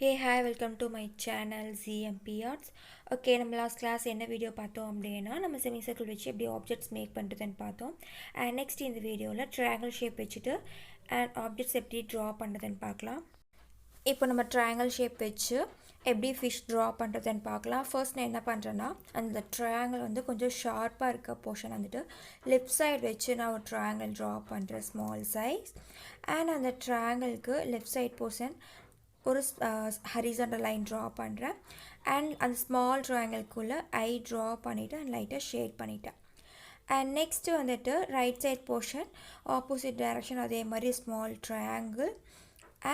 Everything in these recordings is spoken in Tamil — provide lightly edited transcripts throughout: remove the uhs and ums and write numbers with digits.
Hey, hi, welcome to my channel G.M.P Arts. Okay, நம்ம லாஸ்ட் கிளாஸ் என்ன வீடியோ பார்த்தோம் அப்படின்னா நம்ம செமி சர்க்கிள் வச்சு எப்படி ஆப்ஜெக்ட்ஸ் மேக் பண்ணுறதுன்னு பார்த்தோம். அண்ட் நெக்ஸ்ட் இந்த வீடியோவில் ட்ரையாங்கிள் ஷேப் வச்சுட்டு அண்ட் ஆப்ஜெக்ட்ஸ் எப்படி ட்ரா பண்ணுறதுன்னு பார்க்கலாம். இப்போ நம்ம ட்ரையாங்கிள் ஷேப் வச்சு எப்படி ஃபிஷ் ட்ரா பண்ணுறதுன்னு பார்க்கலாம். ஃபர்ஸ்ட் நான் என்ன பண்ணுறேன்னா அந்த ட்ரையாங்கிள் வந்து கொஞ்சம் ஷார்ப்பாக இருக்க போர்ஷன் வந்துட்டு லெஃப்ட் சைடு வச்சு நான் ஒரு ட்ரையாங்கிள் ட்ரா பண்ணுறேன் ஸ்மால் சைஸ். அண்ட் அந்த ட்ரையாங்கிளுக்கு லெஃப்ட் சைட் போர்ஷன் ஒரு ஹரிசாண்டல் லைன் ட்ரா பண்ணுறேன். அண்ட் அந்த ஸ்மால் ட்ரையாங்கிள்குள்ளே ஐ ட்ரா பண்ணிவிட்டு அண்ட் லைட்டாக ஷேட் பண்ணிட்டேன். அண்ட் நெக்ஸ்ட்டு வந்துட்டு right side portion opposite direction அதே மாதிரி small triangle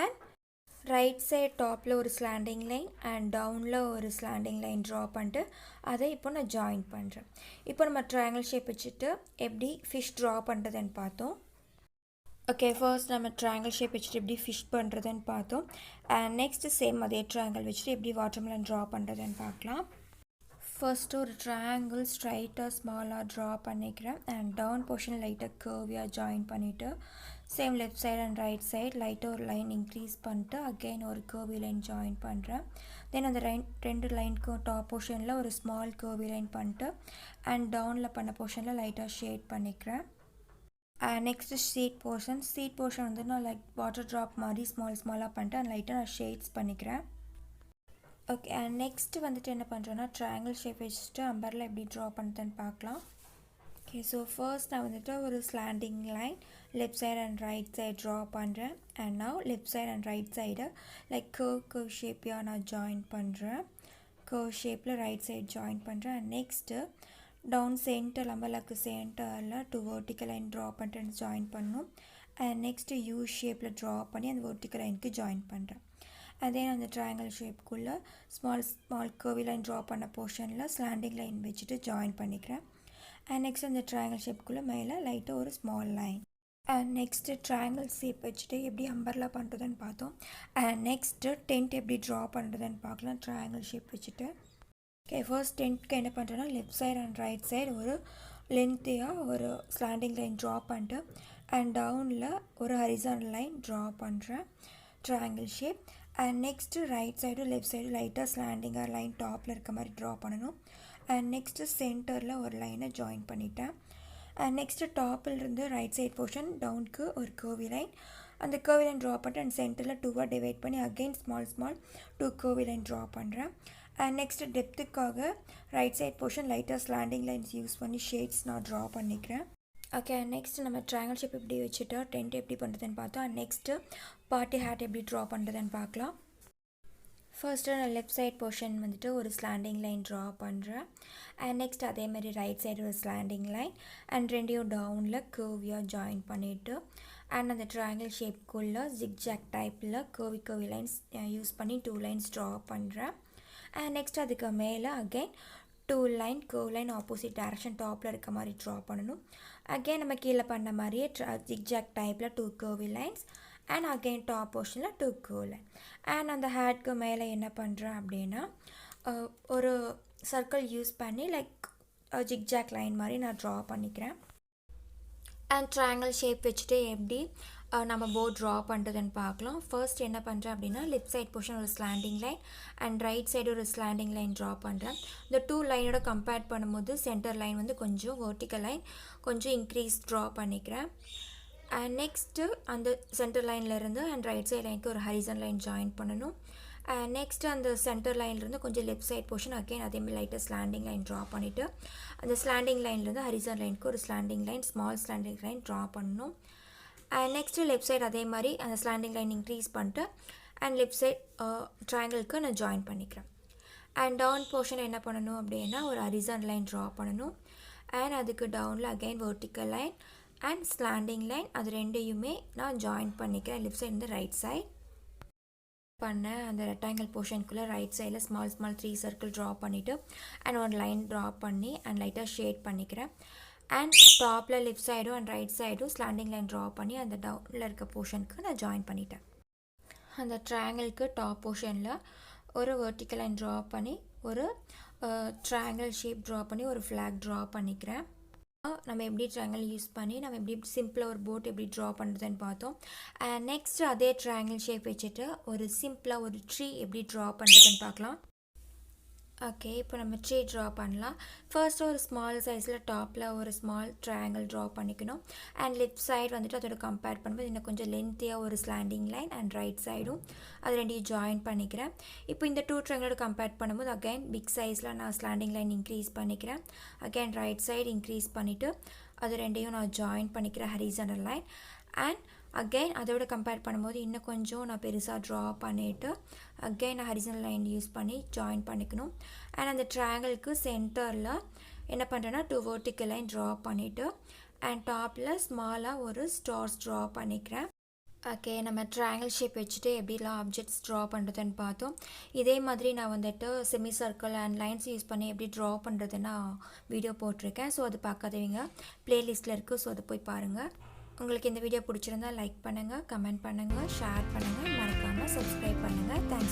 and right side டாப்பில் ஒரு ஸ்லாண்டிங் லைன் அண்ட் டவுனில் ஒரு ஸ்லாண்டிங் லைன் ட்ரா பண்ணிட்டு அதை இப்போ நான் ஜாயின் பண்ணுறேன். இப்போ நம்ம ட்ரையாங்கிள் ஷேப் வச்சுட்டு எப்படி ஃபிஷ் ட்ரா பண்ணுறதுன்னு பார்த்தோம். ஓகே, ஃபர்ஸ்ட் நம்ம ட்ரையாங்கிள் ஷேப் வச்சுட்டு எப்படி ஃபிஷ் பண்ணுறதுன்னு பார்த்தோம். அண்ட் நெக்ஸ்ட்டு சேம் அதே ட்ரையாங்கிள் வச்சுட்டு எப்படி வாட்டர்மெலன் ட்ரா பண்ணுறதுன்னு பார்க்கலாம். ஃபர்ஸ்ட்டு ஒரு ட்ரையாங்கிள் ஸ்ட்ரைட்டாக ஸ்மாலாக ட்ரா பண்ணிக்கிறேன். அண்ட் டவுன் போர்ஷன் லைட்டாக கர்வியாக ஜாயின் பண்ணிவிட்டு same left side and right side லைட்டாக ஒரு லைன் இன்க்ரீஸ் பண்ணிட்டு அகெயின் ஒரு கர்வி லைன் ஜாயின் பண்ணுறேன். தென் அந்த ரெண்டு லைனுக்கும் டாப் போர்ஷனில் ஒரு ஸ்மால் கர்வி லைன் பண்ணிட்டு அண்ட் டவுனில் பண்ண போர்ஷனில் லைட்டாக ஷேட் பண்ணிக்கிறேன். நெக்ஸ்ட்டு சீட் போர்ஷன் வந்து நான் லைக் வாட்டர் ட்ராப் மாதிரி ஸ்மாலாக பண்ணிட்டு அண்ட் லைட்டாக நான் ஷேட்ஸ் பண்ணிக்கிறேன். ஓகே, அண்ட் நெக்ஸ்ட்டு வந்துட்டு என்ன பண்ணுறேன்னா ட்ரையாங்கிள் ஷேப் வச்சுட்டு அம்பர்ல எப்படி ட்ரா பண்ணுறதுன்னு பார்க்கலாம். ஓகே, ஸோ ஃபர்ஸ்ட் நான் வந்துட்டு ஒரு slanting line left side and right side draw பண்ணுறேன். அண்ட் நான் left side and right side like curve ஷேப்பியாக நான் ஜாயின் பண்ணுறேன். கர்வ் ஷேப்பில் ரைட் சைடு ஜாயின் பண்ணுறேன். அண்ட் நெக்ஸ்ட்டு டவுன் சென்டர் அம்பர்லாக்கு சென்டரில் 2 வெர்டிக்கல் லைன் ட்ரா பண்ணிட்டு ஜாயின் பண்ணணும். அண்ட் நெக்ஸ்ட்டு யூ ஷேப்பில் ட்ரா பண்ணி அந்த வெர்டிக்கல் லைனுக்கு ஜாயின் பண்ணுறேன். அதே அந்த ட்ரையாங்கிள் ஷேப்புக்குள்ளே ஸ்மால் கர்வி லைன் ட்ரா பண்ண போர்ஷனில் ஸ்லாண்டிங் லைன் வச்சுட்டு ஜாயின் பண்ணிக்கிறேன். அண்ட் நெக்ஸ்ட் அந்த ட்ரையாங்கிள் ஷேப்புக்குள்ளே மேலே லைட்டாக ஒரு small line. And next triangle shape வச்சுட்டு எப்படி அம்பர்லா பண்ணுறதுன்னு பார்த்தோம். அண்ட் நெக்ஸ்ட்டு டென்ட் எப்படி ட்ரா பண்ணுறதுன்னு பார்க்கலாம் ட்ரையாங்கிள் ஷேப் வச்சுட்டு. ஓகே, ஃபர்ஸ்ட் டென்ட்க்கு என்ன பண்ணுறேன்னா left side and right side ஒரு லென்த்தியாக ஒரு ஸ்லாண்டிங் லைன் ட்ரா பண்ணிட்டு அண்ட் டவுனில் ஒரு ஹரிசாண்டல் லைன் ட்ரா பண்ணுறேன் triangle shape. And next right side left side லைட்டாக ஸ்லாண்டிங்காக லைன் டாப்பில் இருக்க மாதிரி ட்ரா பண்ணணும். அண்ட் நெக்ஸ்ட்டு சென்டரில் ஒரு லைனை ஜாயின் பண்ணிட்டேன். அண்ட் நெக்ஸ்ட்டு டாப்பிலிருந்து ரைட் சைட் போர்ஷன் டவுனுக்கு ஒரு கர்வி லைன், அந்த கர்வி லைன் ட்ரா பண்ணிட்டு அண்ட் சென்டரில் 2 டிவைட் பண்ணி again small 2 curvy line draw பண்ணுறேன். அண்ட் நெக்ஸ்ட்டு டெப்த்துக்காக ரைட் சைட் போர்ஷன் லைட்டாக ஸ்லாண்டிங் லைன்ஸ் யூஸ் பண்ணி ஷேட்ஸ் நான் ட்ரா பண்ணிக்கிறேன். ஓகே, நெக்ஸ்ட் நம்ம ட்ரையாங்கிள் ஷேப் எப்படி வச்சுட்டு டென்ட் எப்படி பண்ணுறதுன்னு பார்த்தோம். அண்ட் நெக்ஸ்ட்டு பார்ட்டி ஹேட் எப்படி ட்ரா பண்ணுறதுன்னு பார்க்கலாம். ஃபர்ஸ்ட்டு நான் லெஃப்ட் சைட் போர்ஷன் வந்துட்டு ஒரு ஸ்லாண்டிங் லைன் ட்ரா பண்ணுறேன். அண்ட் நெக்ஸ்ட் அதேமாதிரி ரைட் சைடு ஒரு ஸ்லாண்டிங் லைன் அண்ட் ரெண்டையும் டவுனில் கர்வியாக ஜாயின் பண்ணிவிட்டு அண்ட் அந்த ட்ரையாங்கிள் ஷேப்புக்குள்ளே ஜிக்ஜாக் டைப்பில் கர்வி லைன்ஸ் யூஸ் பண்ணி 2 லைன்ஸ் ட்ரா பண்ணுறேன். அண்ட் நெக்ஸ்ட் அதுக்கு மேலே again 2 line curve line opposite direction டாப்பில் இருக்க மாதிரி ட்ரா பண்ணணும். அகெயின் நம்ம கீழே பண்ண மாதிரியே ஜிக்ஜாக் டைப்பில் 2 curvy lines and again top போர்ஷனில் 2 கர்வ் லைன். அண்ட் அந்த ஹேட்க்கு மேலே என்ன பண்ணுறேன் அப்படின்னா ஒரு சர்க்கிள் யூஸ் பண்ணி லைக் ஜிக்ஜாக் லைன் மாதிரி நான் ட்ரா பண்ணிக்கிறேன். அண்ட் ட்ரையாங்கிள் ஷேப் வச்சுட்டு எப்படி நம்ம போர்ட் ட்ரா பண்ணுறதுன்னு பார்க்கலாம். ஃபர்ஸ்ட் என்ன பண்ணுறேன் அப்படின்னா லெஃப்ட் சைட் போர்ஷன் ஒரு slanting line and right side ஒரு ஸ்லாண்டிங் லைன் ட்ரா பண்ணுறேன். இந்த 2 லைனோட கம்பேர் பண்ணும்போது சென்டர் லைன் வந்து கொஞ்சம் வெர்டிக்கல் லைன் கொஞ்சம் இன்க்ரீஸ் ட்ரா பண்ணிக்கிறேன். அண்ட் நெக்ஸ்ட்டு அந்த சென்டர் லைன்லேருந்து அண்ட் ரைட் சைட் லைனுக்கு ஒரு ஹரிசன் லைன் ஜாயின் பண்ணணும். அண்ட் நெக்ஸ்ட்டு அந்த சென்டர் லைன்லேருந்து கொஞ்சம் லெஃப்ட் சைட் போர்ஷன் அகெயின் அதேமாதிரி லைட்டாக ஸ்லாண்டிங் லைன் ட்ரா பண்ணிவிட்டு அந்த ஸ்லாண்டிங் லைன்லேருந்து ஹரிசன் லைனுக்கு ஒரு slanting line small slanting line draw பண்ணணும். அண்ட் நெக்ஸ்ட்டு லெஃப்ட் சைடு அதே மாதிரி அந்த ஸ்லாண்டிங் லைன் இன்க்ரீஸ் பண்ணிட்டு அண்ட் லெஃப்ட் சைட் ட்ரையாங்கிளுக்கு நான் ஜாயின் பண்ணிக்கிறேன். அண்ட் டவுன் போர்ஷன் என்ன பண்ணணும் அப்படின்னா ஒரு ஹரிசாண்டல் லைன் ட்ரா பண்ணணும். அண்ட் அதுக்கு டவுனில் again vertical line and slanting line அது ரெண்டையுமே நான் ஜாயின் பண்ணிக்கிறேன். லெஃப்ட் சைடு இருந்து ரைட் சைட் பண்ண அந்த ரெக்டாங்கிள் போர்ஷனுக்குள்ளே ரைட் சைடில் ஸ்மால் 3 சர்க்கிள் ட்ரா பண்ணிவிட்டு அண்ட் ஒரு லைன் ட்ரா பண்ணி அண்ட் லைட்டாக ஷேட் பண்ணிக்கிறேன். அண்ட் டாப்பில் லெஃப்ட் சைடும் அண்ட் ரைட் சைடும் ஸ்லாண்டிங் லைன் ட்ரா பண்ணி அந்த டவுனில் இருக்க போர்ஷனுக்கு நான் ஜாயின் பண்ணிட்டேன். அந்த ட்ரையாங்கிளுக்கு டாப் போர்ஷனில் ஒரு வெர்டிக்கல் லைன் ட்ரா பண்ணி ஒரு ட்ரையாங்கிள் ஷேப் ட்ரா பண்ணி ஒரு ஃப்ளாக் ட்ரா பண்ணிக்கிறேன். நம்ம எப்படி ட்ரையாங்கிள் யூஸ் பண்ணி நம்ம எப்படி சிம்பிளாக ஒரு போட் எப்படி ட்ரா பண்ணுறதுன்னு பார்த்தோம். அண்ட் நெக்ஸ்ட் அதே ட்ரையாங்கிள் ஷேப் வச்சுட்டு ஒரு சிம்பிளாக ஒரு ட்ரீ எப்படி ட்ரா பண்ணுறதுன்னு பார்க்கலாம். ஓகே, இப்போ நம்ம ட்ரீ ட்ரா பண்ணலாம். ஃபர்ஸ்ட்டு ஒரு ஸ்மால் சைஸில் டாப்பில் ஒரு ஸ்மால் ட்ரையாங்கிள் ட்ரா பண்ணிக்கணும். அண்ட் லெஃப்ட் சைடு வந்துட்டு அதோட கம்பேர் பண்ணும்போது இன்னும் கொஞ்சம் லென்த்தியாக ஒரு ஸ்லாண்டிங் லைன் அண்ட் ரைட் சைடும் அது ரெண்டையும் ஜாயின் பண்ணிக்கிறேன். இப்போ இந்த 2 ட்ரையாங்கிளோட கம்பேர் பண்ணும்போது அகைன் பிக் சைஸில் நான் ஸ்லாண்டிங் லைன் இன்க்ரீஸ் பண்ணிக்கிறேன். அகைன் ரைட் சைடு இன்க்ரீஸ் பண்ணிவிட்டு அது ரெண்டையும் நான் ஜாயின் பண்ணிக்கிறேன் ஹரிசாண்டல் லைன். அண்ட் அகைன் அதோட கம்பேர் பண்ணும்போது இன்னும் கொஞ்சம் நான் பெருசாக ட்ரா பண்ணிவிட்டு அகைன் நான் ஹரிசாண்டல் லைன் யூஸ் பண்ணி ஜாயின் பண்ணிக்கணும். அண்ட் அந்த ட்ரையாங்கிளுக்கு சென்டரில் என்ன பண்ணுறேன்னா 2 வெர்டிக்கல் லைன் ட்ரா பண்ணிவிட்டு அண்ட் டாப்பில் ஸ்மாலாக ஒரு ஸ்டார்ஸ் ட்ரா பண்ணிக்கிறேன். ஓகே, நம்ம ட்ரையாங்கிள் ஷேப் வச்சுட்டு எப்படிலாம் ஆப்ஜெக்ட்ஸ் ட்ரா பண்ணுறதுன்னு பார்த்தோம். இதே மாதிரி நான் வந்துட்டு semi circle and lines use பண்ணி எப்படி ட்ரா பண்ணுறதுன்னு வீடியோ போட்டிருக்கேன். ஸோ அது பார்க்காதவங்க ப்ளேலிஸ்ட்டில் இருக்குது. ஸோ அதை போய் பாருங்கள். உங்களுக்கு இந்த வீடியோ பிடிச்சிருந்தா லைக் பண்ணுங்கள், கமெண்ட் பண்ணுங்கள், ஷேர் பண்ணுங்கள், மறக்காமல் சப்ஸ்கிரைப் பண்ணுங்கள். தேங்க்ஸ்.